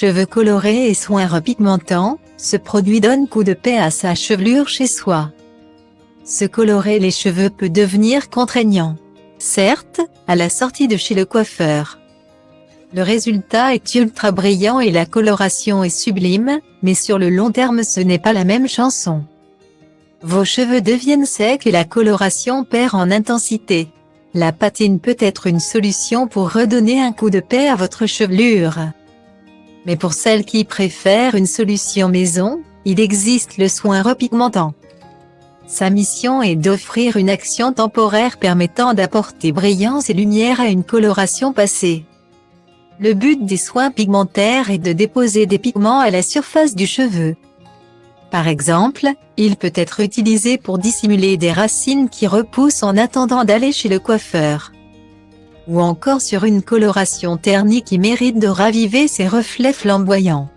Cheveux colorés et soins repigmentants, ce produit donne coup de paix à sa chevelure chez soi. Se colorer les cheveux peut devenir contraignant. Certes, à la sortie de chez le coiffeur. Le résultat est ultra brillant et la coloration est sublime, mais sur le long terme ce n'est pas la même chanson. Vos cheveux deviennent secs et la coloration perd en intensité. La patine peut être une solution pour redonner un coup de paix à votre chevelure. Mais pour celles qui préfèrent une solution maison, il existe le soin repigmentant. Sa mission est d'offrir une action temporaire permettant d'apporter brillance et lumière à une coloration passée. Le but des soins pigmentaires est de déposer des pigments à la surface du cheveu. Par exemple, il peut être utilisé pour dissimuler des racines qui repoussent en attendant d'aller chez le coiffeur. Ou encore sur une coloration ternie qui mérite de raviver ses reflets flamboyants.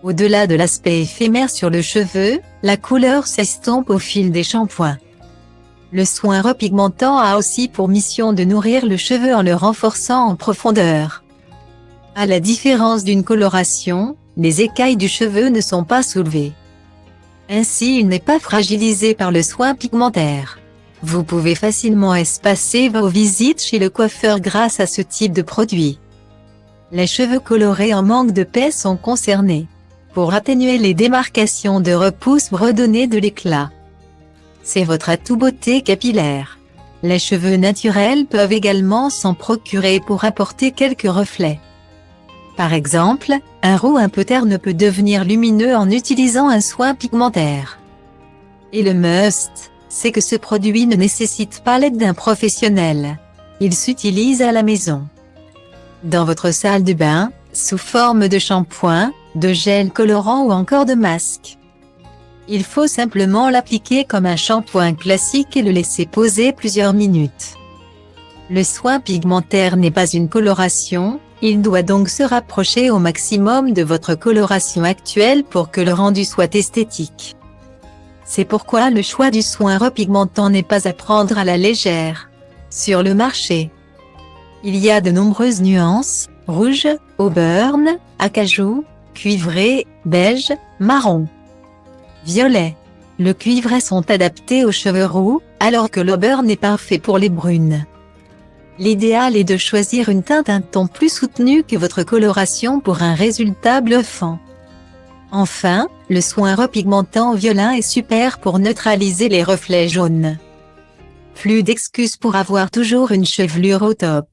Au-delà de l'aspect éphémère sur le cheveu, la couleur s'estompe au fil des shampoings. Le soin repigmentant a aussi pour mission de nourrir le cheveu en le renforçant en profondeur. À la différence d'une coloration, les écailles du cheveu ne sont pas soulevées. Ainsi il n'est pas fragilisé par le soin pigmentaire. Vous pouvez facilement espacer vos visites chez le coiffeur grâce à ce type de produit. Les cheveux colorés en manque de paix sont concernés. Pour atténuer les démarcations de repousse, redonner de l'éclat. C'est votre atout beauté capillaire. Les cheveux naturels peuvent également s'en procurer pour apporter quelques reflets. Par exemple, un roux un peu terne peut devenir lumineux en utilisant un soin pigmentaire. Et le must, c'est que ce produit ne nécessite pas l'aide d'un professionnel. Il s'utilise à la maison. Dans votre salle de bain, sous forme de shampoing, de gel colorant ou encore de masque. Il faut simplement l'appliquer comme un shampoing classique et le laisser poser plusieurs minutes. Le soin pigmentaire n'est pas une coloration, il doit donc se rapprocher au maximum de votre coloration actuelle pour que le rendu soit esthétique. C'est pourquoi le choix du soin repigmentant n'est pas à prendre à la légère. Sur le marché, il y a de nombreuses nuances, rouge, auburn, acajou, cuivré, beige, marron, violet. Le cuivré sont adaptés aux cheveux roux, alors que l'auburn est parfait pour les brunes. L'idéal est de choisir une teinte un ton plus soutenu que votre coloration pour un résultat bluffant. Enfin, le soin repigmentant violin est super pour neutraliser les reflets jaunes. Plus d'excuses pour avoir toujours une chevelure au top.